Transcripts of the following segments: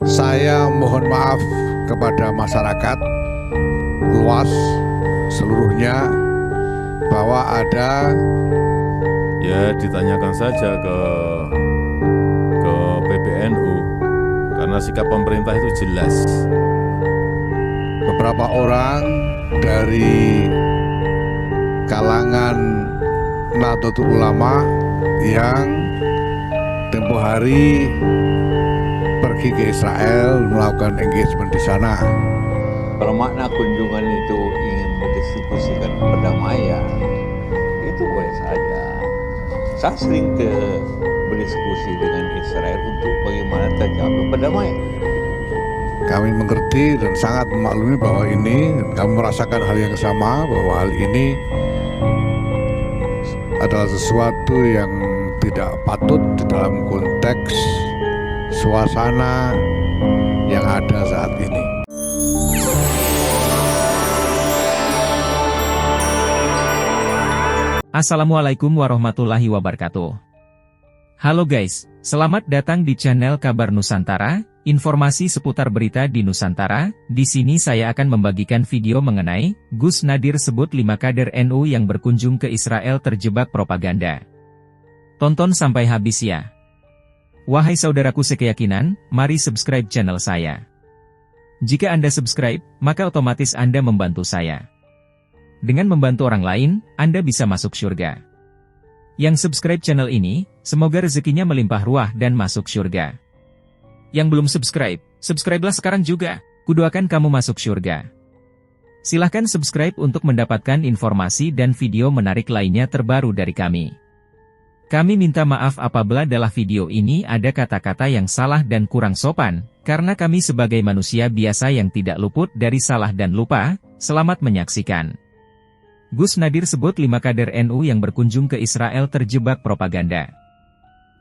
Saya mohon maaf kepada masyarakat luas seluruhnya bahwa ada ditanyakan saja ke PBNU karena sikap pemerintah itu jelas. beberapa orang dari kalangan Nahdlatul Ulama yang tempo hari pergi ke Israel melakukan engagement di sana. Kalau makna kunjungan itu ingin mendiskusikan perdamaian, itu boleh saja. Saya sering berdiskusi dengan Israel untuk bagaimana tercapai perdamaian. Kami mengerti dan sangat memaklumi bahwa ini, dan kami merasakan hal yang sama, bahwa hal ini adalah sesuatu yang tidak patut di dalam konteks suasana yang ada saat ini. Assalamualaikum warahmatullahi wabarakatuh. Halo guys, selamat datang di channel Kabar Nusantara, informasi seputar berita di Nusantara. Di sini saya akan membagikan video mengenai Gus Nadir sebut 5 kader NU yang berkunjung ke Israel terjebak propaganda. Tonton sampai habis ya. Wahai saudaraku sekeyakinan, mari subscribe channel saya. Jika Anda subscribe, maka otomatis Anda membantu saya. Dengan membantu orang lain, Anda bisa masuk surga. Yang subscribe channel ini, semoga rezekinya melimpah ruah dan masuk surga. Yang belum subscribe, subscribe-lah sekarang juga. Kudoakan kamu masuk surga. Silahkan subscribe untuk mendapatkan informasi dan video menarik lainnya terbaru dari kami. Kami minta maaf apabila dalam video ini ada kata-kata yang salah dan kurang sopan, karena kami sebagai manusia biasa yang tidak luput dari salah dan lupa. Selamat menyaksikan. Gus Nadir sebut 5 kader NU yang berkunjung ke Israel terjebak propaganda.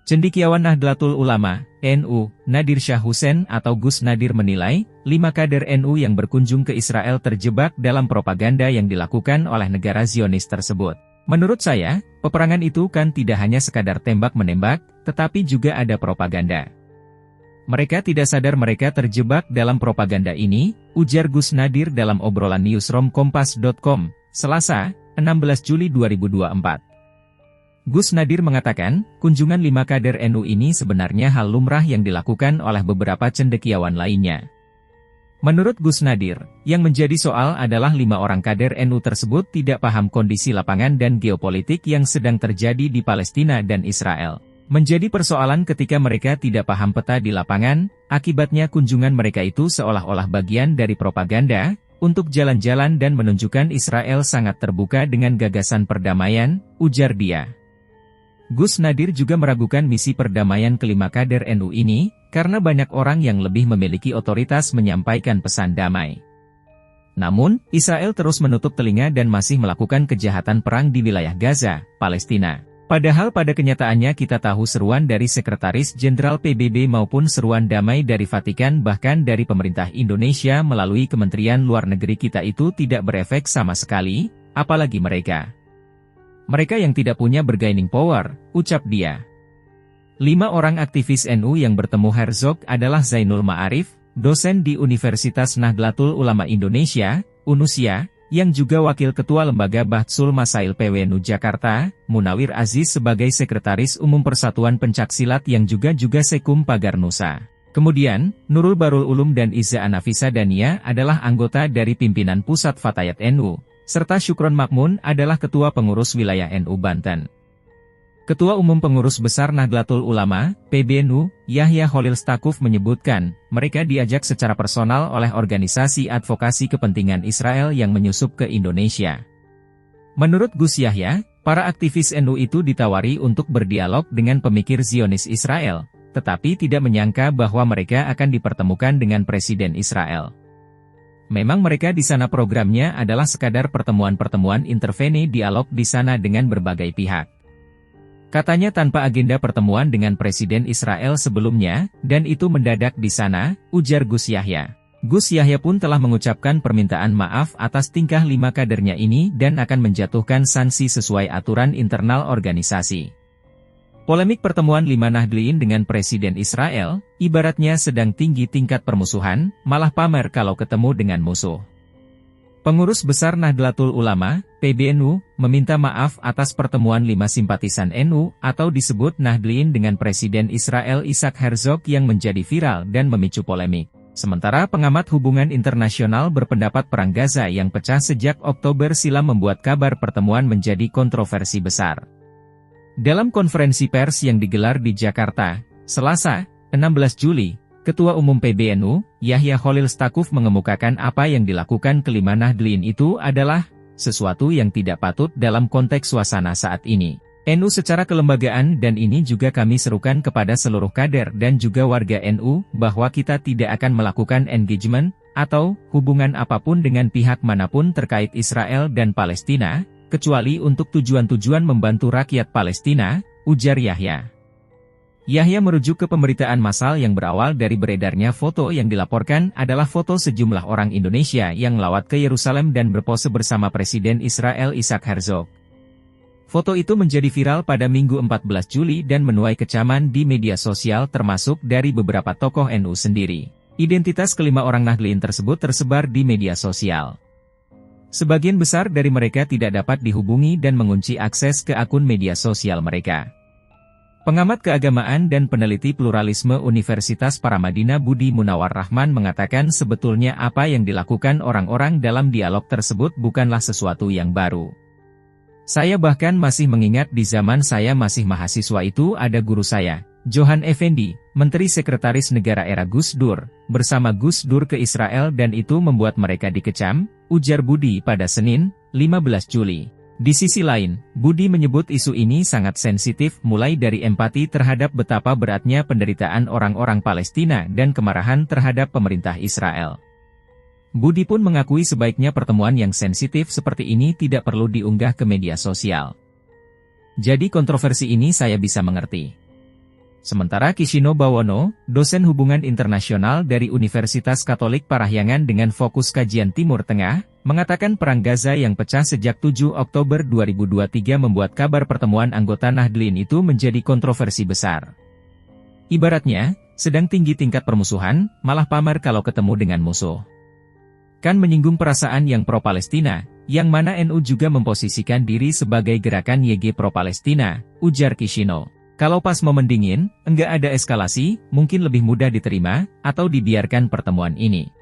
Cendekiawan Nahdlatul Ulama, NU, Nadir Shah Hussein atau Gus Nadir menilai, 5 kader NU yang berkunjung ke Israel terjebak dalam propaganda yang dilakukan oleh negara Zionis tersebut. Menurut saya, peperangan itu kan tidak hanya sekadar tembak-menembak, tetapi juga ada propaganda. Mereka tidak sadar mereka terjebak dalam propaganda ini, ujar Gus Nadir dalam obrolan newsroom Kompas.com. Selasa, 16 Juli 2024. Gus Nadir mengatakan, kunjungan 5 kader NU ini sebenarnya hal lumrah yang dilakukan oleh beberapa cendekiawan lainnya. Menurut Gus Nadir, yang menjadi soal adalah 5 orang kader NU tersebut tidak paham kondisi lapangan dan geopolitik yang sedang terjadi di Palestina dan Israel. Menjadi persoalan ketika mereka tidak paham peta di lapangan, akibatnya kunjungan mereka itu seolah-olah bagian dari propaganda, untuk jalan-jalan dan menunjukkan Israel sangat terbuka dengan gagasan perdamaian, ujar dia. Gus Nadir juga meragukan misi perdamaian kelima kader NU ini, karena banyak orang yang lebih memiliki otoritas menyampaikan pesan damai. Namun, Israel terus menutup telinga dan masih melakukan kejahatan perang di wilayah Gaza, Palestina. Padahal pada kenyataannya kita tahu seruan dari Sekretaris Jenderal PBB maupun seruan damai dari Vatikan bahkan dari pemerintah Indonesia melalui Kementerian Luar Negeri kita itu tidak berefek sama sekali, apalagi mereka. Mereka yang tidak punya bargaining power, ucap dia. 5 orang aktivis NU yang bertemu Herzog adalah Zainul Ma'arif, dosen di Universitas Nahdlatul Ulama Indonesia, UNUSIA, yang juga Wakil Ketua Lembaga Bahtsul Masail PWNU Jakarta, Munawir Aziz sebagai Sekretaris Umum Persatuan Pencaksilat yang juga Sekum Pagar Nusa. Kemudian, Nurul Barul Ulum dan Iza Anafisa Dania adalah anggota dari pimpinan Pusat Fatayat NU, serta Syukron Makmun adalah Ketua Pengurus Wilayah NU Banten. Ketua Umum Pengurus Besar Nahdlatul Ulama, PBNU, Yahya Khalil Stakuf menyebutkan, mereka diajak secara personal oleh organisasi advokasi kepentingan Israel yang menyusup ke Indonesia. Menurut Gus Yahya, para aktivis NU itu ditawari untuk berdialog dengan pemikir Zionis Israel, tetapi tidak menyangka bahwa mereka akan dipertemukan dengan Presiden Israel. Memang mereka di sana programnya adalah sekadar pertemuan-pertemuan interveni dialog di sana dengan berbagai pihak. Katanya tanpa agenda pertemuan dengan Presiden Israel sebelumnya, dan itu mendadak di sana, ujar Gus Yahya. Gus Yahya pun telah mengucapkan permintaan maaf atas tingkah 5 kadernya ini dan akan menjatuhkan sanksi sesuai aturan internal organisasi. Polemik pertemuan 5 Nahdliyin dengan Presiden Israel, ibaratnya sedang tinggi tingkat permusuhan, malah pamer kalau ketemu dengan musuh. Pengurus Besar Nahdlatul Ulama, PBNU, meminta maaf atas pertemuan 5 simpatisan NU atau disebut Nahdliyin dengan Presiden Israel Isaac Herzog yang menjadi viral dan memicu polemik. Sementara pengamat hubungan internasional berpendapat perang Gaza yang pecah sejak Oktober silam membuat kabar pertemuan menjadi kontroversi besar. Dalam konferensi pers yang digelar di Jakarta, Selasa, 16 Juli, Ketua Umum PBNU, Yahya Khalil Stakuf mengemukakan apa yang dilakukan kelima Nahdliyin itu adalah sesuatu yang tidak patut dalam konteks suasana saat ini. NU secara kelembagaan dan ini juga kami serukan kepada seluruh kader dan juga warga NU bahwa kita tidak akan melakukan engagement atau hubungan apapun dengan pihak manapun terkait Israel dan Palestina, kecuali untuk tujuan-tujuan membantu rakyat Palestina, ujar Yahya. Yahya merujuk ke pemberitaan massal yang berawal dari beredarnya foto yang dilaporkan adalah foto sejumlah orang Indonesia yang lawat ke Yerusalem dan berpose bersama Presiden Israel Isaac Herzog. Foto itu menjadi viral pada Minggu 14 Juli dan menuai kecaman di media sosial termasuk dari beberapa tokoh NU sendiri. Identitas kelima orang Nahdliyin tersebut tersebar di media sosial. Sebagian besar dari mereka tidak dapat dihubungi dan mengunci akses ke akun media sosial mereka. Pengamat keagamaan dan peneliti pluralisme Universitas Paramadina Budi Munawar Rahman mengatakan sebetulnya apa yang dilakukan orang-orang dalam dialog tersebut bukanlah sesuatu yang baru. Saya bahkan masih mengingat di zaman saya masih mahasiswa itu ada guru saya, Johan Effendi, Menteri Sekretaris Negara era Gus Dur, bersama Gus Dur ke Israel dan itu membuat mereka dikecam, ujar Budi pada Senin, 15 Juli. Di sisi lain, Budi menyebut isu ini sangat sensitif mulai dari empati terhadap betapa beratnya penderitaan orang-orang Palestina dan kemarahan terhadap pemerintah Israel. Budi pun mengakui sebaiknya pertemuan yang sensitif seperti ini tidak perlu diunggah ke media sosial. Jadi kontroversi ini saya bisa mengerti. Sementara Kishino Bawono, dosen hubungan internasional dari Universitas Katolik Parahyangan dengan fokus kajian Timur Tengah, mengatakan perang Gaza yang pecah sejak 7 Oktober 2023 membuat kabar pertemuan anggota Nahdliyin itu menjadi kontroversi besar. Ibaratnya, sedang tinggi tingkat permusuhan, malah pamer kalau ketemu dengan musuh. Kan menyinggung perasaan yang pro-Palestina, yang mana NU juga memposisikan diri sebagai gerakan YG pro-Palestina, ujar Kishino. Kalau pas momen dingin, enggak ada eskalasi, mungkin lebih mudah diterima, atau dibiarkan pertemuan ini.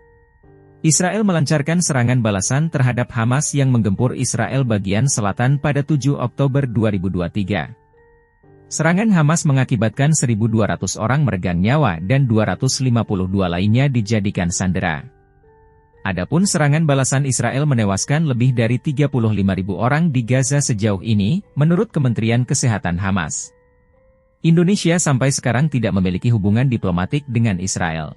Israel melancarkan serangan balasan terhadap Hamas yang menggempur Israel bagian selatan pada 7 Oktober 2023. Serangan Hamas mengakibatkan 1.200 orang meregang nyawa dan 252 lainnya dijadikan sandera. Adapun serangan balasan Israel menewaskan lebih dari 35.000 orang di Gaza sejauh ini, menurut Kementerian Kesehatan Hamas. Indonesia sampai sekarang tidak memiliki hubungan diplomatik dengan Israel.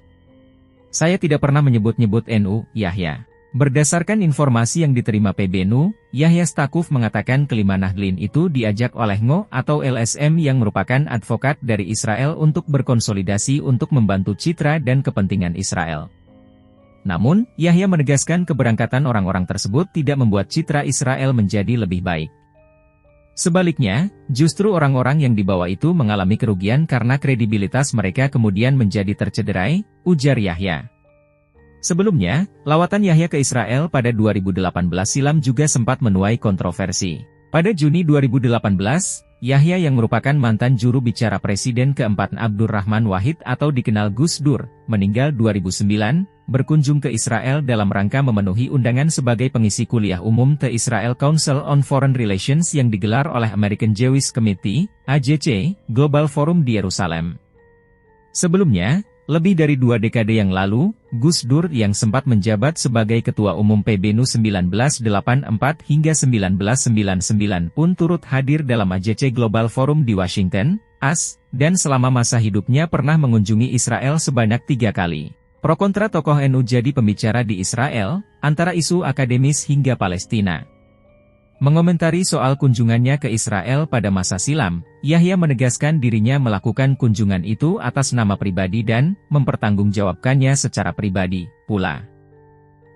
Saya tidak pernah menyebut-nyebut NU, Yahya. Berdasarkan informasi yang diterima PBNU, Yahya Stakuf mengatakan kelima Nahdliyin itu diajak oleh NGO atau LSM yang merupakan advokat dari Israel untuk berkonsolidasi untuk membantu citra dan kepentingan Israel. Namun, Yahya menegaskan keberangkatan orang-orang tersebut tidak membuat citra Israel menjadi lebih baik. Sebaliknya, justru orang-orang yang dibawa itu mengalami kerugian karena kredibilitas mereka kemudian menjadi tercederai, ujar Yahya. Sebelumnya, lawatan Yahya ke Israel pada 2018 silam juga sempat menuai kontroversi. Pada Juni 2018, Yahya yang merupakan mantan juru bicara Presiden keempat Abdurrahman Wahid atau dikenal Gus Dur, meninggal 2009, berkunjung ke Israel dalam rangka memenuhi undangan sebagai pengisi kuliah umum The Israel Council on Foreign Relations yang digelar oleh American Jewish Committee, AJC, Global Forum di Yerusalem. Sebelumnya, lebih dari 2 dekade yang lalu, Gus Dur yang sempat menjabat sebagai Ketua Umum PBNU 1984 hingga 1999 pun turut hadir dalam AJC Global Forum di Washington, AS, dan selama masa hidupnya pernah mengunjungi Israel sebanyak 3 kali. Pro kontra tokoh NU jadi pembicara di Israel, antara isu akademis hingga Palestina. Mengomentari soal kunjungannya ke Israel pada masa silam, Yahya menegaskan dirinya melakukan kunjungan itu atas nama pribadi dan mempertanggungjawabkannya secara pribadi, pula.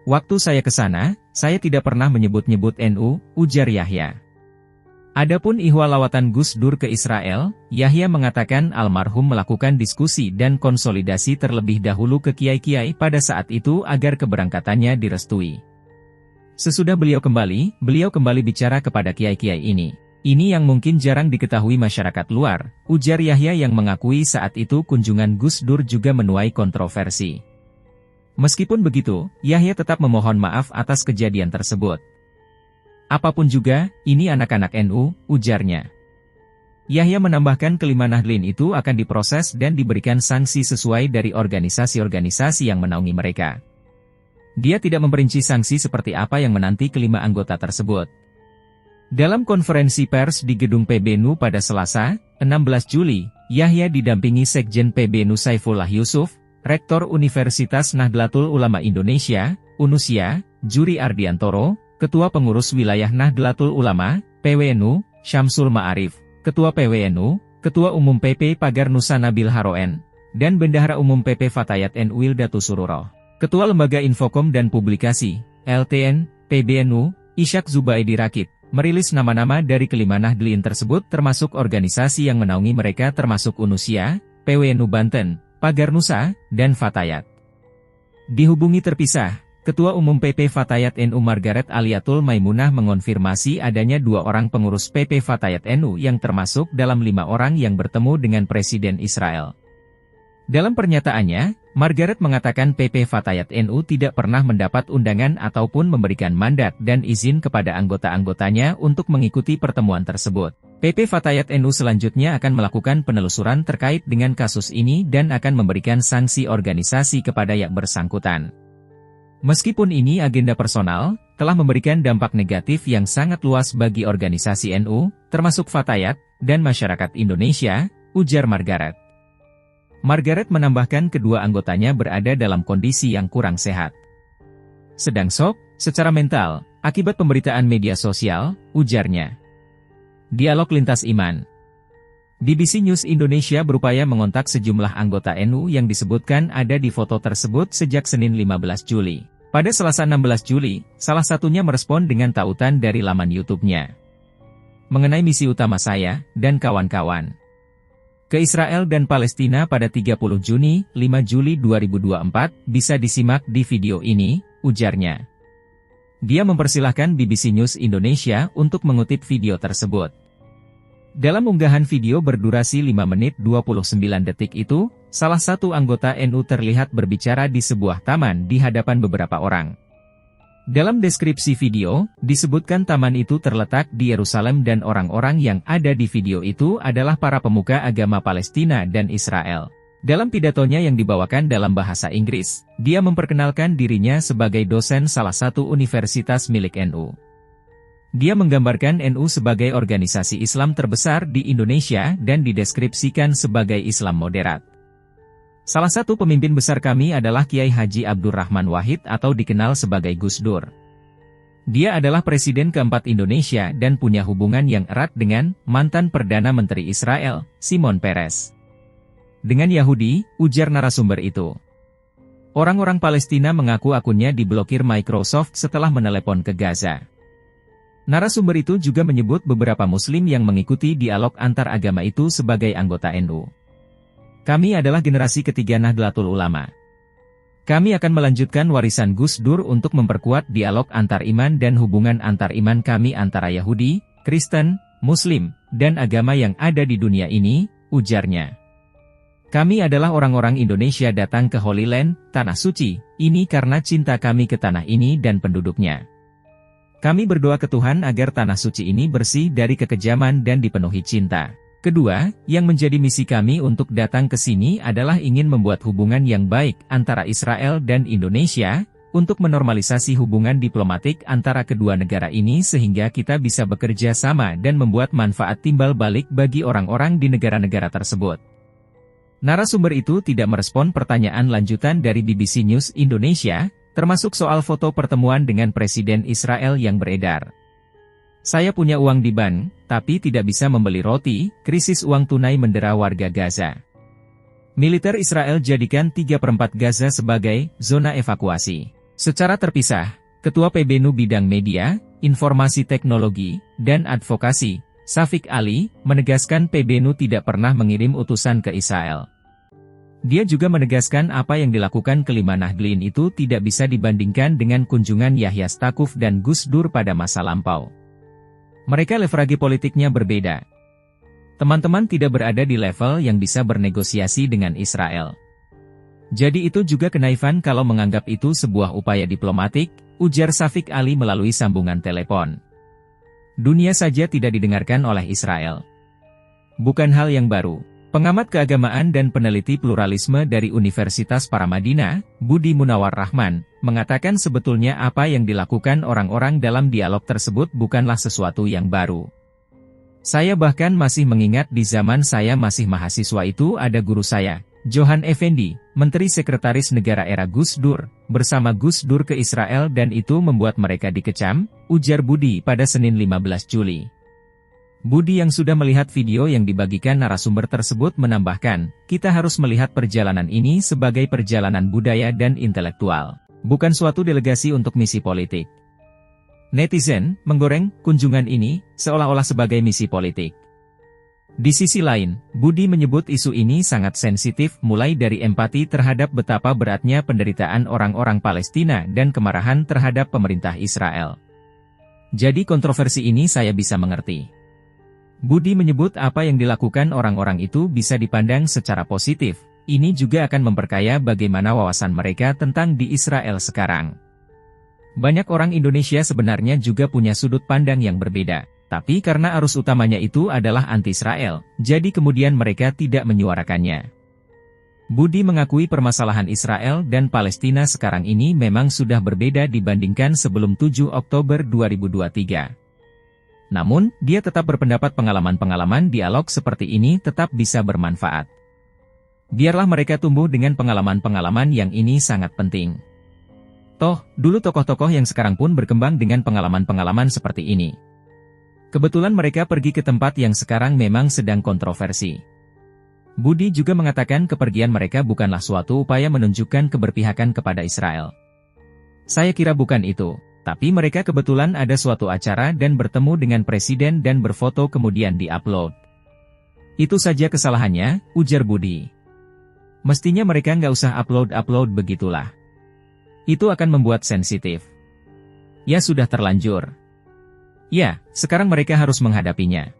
Waktu saya ke sana, saya tidak pernah menyebut-nyebut NU, ujar Yahya. Adapun ihwal lawatan Gus Dur ke Israel, Yahya mengatakan almarhum melakukan diskusi dan konsolidasi terlebih dahulu ke kiai-kiai pada saat itu agar keberangkatannya direstui. Sesudah beliau kembali bicara kepada kiai-kiai ini. Ini yang mungkin jarang diketahui masyarakat luar, ujar Yahya yang mengakui saat itu kunjungan Gus Dur juga menuai kontroversi. Meskipun begitu, Yahya tetap memohon maaf atas kejadian tersebut. Apapun juga, ini anak-anak NU, ujarnya. Yahya menambahkan kelima Nahdlin itu akan diproses dan diberikan sanksi sesuai dari organisasi-organisasi yang menaungi mereka. Dia tidak memperinci sanksi seperti apa yang menanti kelima anggota tersebut. Dalam konferensi pers di gedung PBNU pada Selasa, 16 Juli, Yahya didampingi Sekjen PBNU Saifullah Yusuf, Rektor Universitas Nahdlatul Ulama Indonesia, UNUSIA, Juri Ardiantoro, Ketua Pengurus Wilayah Nahdlatul Ulama, PWNU, Syamsul Ma'arif, Ketua PWNU, Ketua Umum PP Pagar Nusa Nabil Haroen, dan Bendahara Umum PP Fatayat NU Wildatus Sururo. Ketua Lembaga Infokom dan Publikasi, LTN, PBNU, Ishak Zubaidi Rakit, merilis nama-nama dari kelima Nahdlin tersebut termasuk organisasi yang menaungi mereka termasuk UNUSIA, PWNU Banten, Pagar Nusa, dan Fatayat. Dihubungi terpisah, Ketua Umum PP Fatayat NU Margaret Aliatul Maimunah mengonfirmasi adanya 2 orang pengurus PP Fatayat NU yang termasuk dalam 5 orang yang bertemu dengan Presiden Israel. Dalam pernyataannya, Margaret mengatakan PP Fatayat NU tidak pernah mendapat undangan ataupun memberikan mandat dan izin kepada anggota-anggotanya untuk mengikuti pertemuan tersebut. PP Fatayat NU selanjutnya akan melakukan penelusuran terkait dengan kasus ini dan akan memberikan sanksi organisasi kepada yang bersangkutan. Meskipun ini agenda personal, telah memberikan dampak negatif yang sangat luas bagi organisasi NU, termasuk Fatayat, dan masyarakat Indonesia, ujar Margaret. Margaret menambahkan kedua anggotanya berada dalam kondisi yang kurang sehat. Sedang shock, secara mental, akibat pemberitaan media sosial, ujarnya. Dialog Lintas Iman. BBC News Indonesia berupaya mengontak sejumlah anggota NU yang disebutkan ada di foto tersebut sejak Senin 15 Juli. Pada Selasa 16 Juli, salah satunya merespon dengan tautan dari laman YouTube-nya. Mengenai misi utama saya, dan kawan-kawan. Ke Israel dan Palestina pada 30 Juni, 5 Juli 2024, bisa disimak di video ini, ujarnya. Dia mempersilahkan BBC News Indonesia untuk mengutip video tersebut. Dalam unggahan video berdurasi 5 menit 29 detik itu, salah satu anggota NU terlihat berbicara di sebuah taman di hadapan beberapa orang. Dalam deskripsi video, disebutkan taman itu terletak di Yerusalem dan orang-orang yang ada di video itu adalah para pemuka agama Palestina dan Israel. Dalam pidatonya yang dibawakan dalam bahasa Inggris, dia memperkenalkan dirinya sebagai dosen salah satu universitas milik NU. Dia menggambarkan NU sebagai organisasi Islam terbesar di Indonesia dan dideskripsikan sebagai Islam moderat. Salah satu pemimpin besar kami adalah Kiai Haji Abdurrahman Wahid atau dikenal sebagai Gus Dur. Dia adalah Presiden keempat Indonesia dan punya hubungan yang erat dengan mantan Perdana Menteri Israel, Shimon Peres. Dengan Yahudi, ujar narasumber itu. Orang-orang Palestina mengaku akunnya diblokir Microsoft setelah menelepon ke Gaza. Narasumber itu juga menyebut beberapa Muslim yang mengikuti dialog antar agama itu sebagai anggota NU. Kami adalah generasi ketiga Nahdlatul Ulama. Kami akan melanjutkan warisan Gus Dur untuk memperkuat dialog antar iman dan hubungan antar iman kami antara Yahudi, Kristen, Muslim, dan agama yang ada di dunia ini, ujarnya. Kami adalah orang-orang Indonesia datang ke Holy Land, Tanah Suci, ini karena cinta kami ke tanah ini dan penduduknya. Kami berdoa ke Tuhan agar Tanah Suci ini bersih dari kekejaman dan dipenuhi cinta. Kedua, yang menjadi misi kami untuk datang ke sini adalah ingin membuat hubungan yang baik antara Israel dan Indonesia, untuk menormalisasi hubungan diplomatik antara kedua negara ini sehingga kita bisa bekerja sama dan membuat manfaat timbal balik bagi orang-orang di negara-negara tersebut. Narasumber itu tidak merespon pertanyaan lanjutan dari BBC News Indonesia, termasuk soal foto pertemuan dengan Presiden Israel yang beredar. Saya punya uang di bank, tapi tidak bisa membeli roti, krisis uang tunai mendera warga Gaza. Militer Israel jadikan 3/4 Gaza sebagai zona evakuasi. Secara terpisah, Ketua PBNU Bidang Media, Informasi Teknologi, dan Advokasi, Syafiq Ali, menegaskan PBNU tidak pernah mengirim utusan ke Israel. Dia juga menegaskan apa yang dilakukan kelima Nahdliyin itu tidak bisa dibandingkan dengan kunjungan Yahya Stakuf dan Gus Dur pada masa lampau. Mereka leverage politiknya berbeda. Teman-teman tidak berada di level yang bisa bernegosiasi dengan Israel. Jadi itu juga kenaifan kalau menganggap itu sebuah upaya diplomatik, ujar Syafiq Ali melalui sambungan telepon. Dunia saja tidak didengarkan oleh Israel. Bukan hal yang baru. Pengamat keagamaan dan peneliti pluralisme dari Universitas Paramadina, Budi Munawar Rahman, mengatakan sebetulnya apa yang dilakukan orang-orang dalam dialog tersebut bukanlah sesuatu yang baru. Saya bahkan masih mengingat di zaman saya masih mahasiswa itu ada guru saya, Johan Effendi, Menteri Sekretaris Negara era Gus Dur, bersama Gus Dur ke Israel dan itu membuat mereka dikecam, ujar Budi pada Senin 15 Juli. Budi yang sudah melihat video yang dibagikan narasumber tersebut menambahkan, kita harus melihat perjalanan ini sebagai perjalanan budaya dan intelektual, bukan suatu delegasi untuk misi politik. Netizen menggoreng kunjungan ini seolah-olah sebagai misi politik. Di sisi lain, Budi menyebut isu ini sangat sensitif mulai dari empati terhadap betapa beratnya penderitaan orang-orang Palestina dan kemarahan terhadap pemerintah Israel. Jadi kontroversi ini saya bisa mengerti. Budi menyebut apa yang dilakukan orang-orang itu bisa dipandang secara positif, ini juga akan memperkaya bagaimana wawasan mereka tentang di Israel sekarang. Banyak orang Indonesia sebenarnya juga punya sudut pandang yang berbeda, tapi karena arus utamanya itu adalah anti-Israel, jadi kemudian mereka tidak menyuarakannya. Budi mengakui permasalahan Israel dan Palestina sekarang ini memang sudah berbeda dibandingkan sebelum 7 Oktober 2023. Namun, dia tetap berpendapat pengalaman-pengalaman dialog seperti ini tetap bisa bermanfaat. Biarlah mereka tumbuh dengan pengalaman-pengalaman yang ini sangat penting. Toh, dulu tokoh-tokoh yang sekarang pun berkembang dengan pengalaman-pengalaman seperti ini. Kebetulan mereka pergi ke tempat yang sekarang memang sedang kontroversi. Budi juga mengatakan kepergian mereka bukanlah suatu upaya menunjukkan keberpihakan kepada Israel. Saya kira bukan itu. Tapi mereka kebetulan ada suatu acara dan bertemu dengan presiden dan berfoto kemudian di-upload. Itu saja kesalahannya, ujar Budi. Mestinya mereka nggak usah upload-upload begitulah. Itu akan membuat sensitif. Ya sudah terlanjur. Ya, sekarang mereka harus menghadapinya.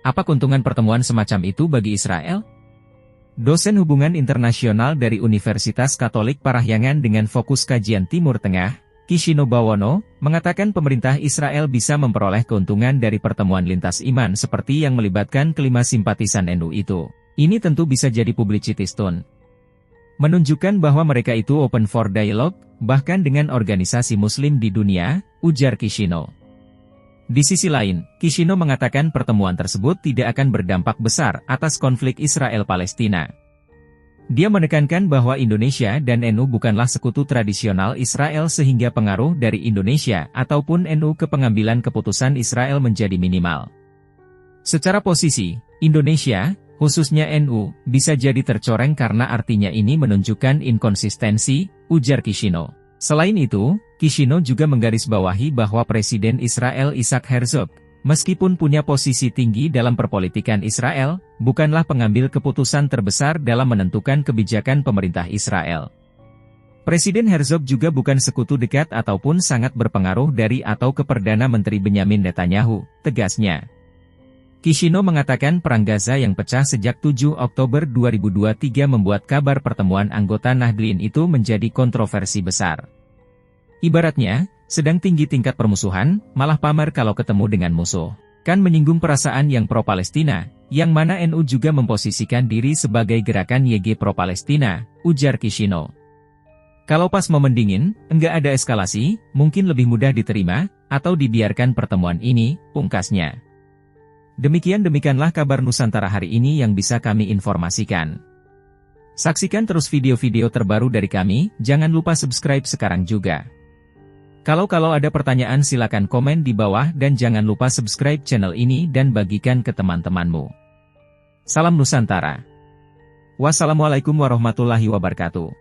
Apa keuntungan pertemuan semacam itu bagi Israel? Dosen hubungan internasional dari Universitas Katolik Parahyangan dengan fokus kajian Timur Tengah, Kishino Bawono, mengatakan pemerintah Israel bisa memperoleh keuntungan dari pertemuan lintas iman seperti yang melibatkan kelima simpatisan NU itu. Ini tentu bisa jadi publicity stunt. Menunjukkan bahwa mereka itu open for dialogue, bahkan dengan organisasi muslim di dunia, ujar Kishino. Di sisi lain, Kishino mengatakan pertemuan tersebut tidak akan berdampak besar atas konflik Israel-Palestina. Dia menekankan bahwa Indonesia dan NU bukanlah sekutu tradisional Israel sehingga pengaruh dari Indonesia ataupun NU ke pengambilan keputusan Israel menjadi minimal. Secara posisi, Indonesia, khususnya NU, bisa jadi tercoreng karena artinya ini menunjukkan inkonsistensi, ujar Kishino. Selain itu, Kishino juga menggarisbawahi bahwa Presiden Israel Isaac Herzog, meskipun punya posisi tinggi dalam perpolitikan Israel, bukanlah pengambil keputusan terbesar dalam menentukan kebijakan pemerintah Israel. Presiden Herzog juga bukan sekutu dekat ataupun sangat berpengaruh dari atau ke Perdana Menteri Benyamin Netanyahu, tegasnya. Kishino mengatakan perang Gaza yang pecah sejak 7 Oktober 2023 membuat kabar pertemuan anggota Nahdliyin itu menjadi kontroversi besar. Ibaratnya, sedang tinggi tingkat permusuhan, malah pamer kalau ketemu dengan musuh. Kan menyinggung perasaan yang pro-Palestina, yang mana NU juga memposisikan diri sebagai gerakan YG pro-Palestina, ujar Kishino. Kalau pas momen dingin, enggak ada eskalasi, mungkin lebih mudah diterima, atau dibiarkan pertemuan ini, pungkasnya. Demikianlah kabar Nusantara hari ini yang bisa kami informasikan. Saksikan terus video-video terbaru dari kami, jangan lupa subscribe sekarang juga. Kalau ada pertanyaan silakan komen di bawah dan jangan lupa subscribe channel ini dan bagikan ke teman-temanmu. Salam Nusantara. Wassalamualaikum warahmatullahi wabarakatuh.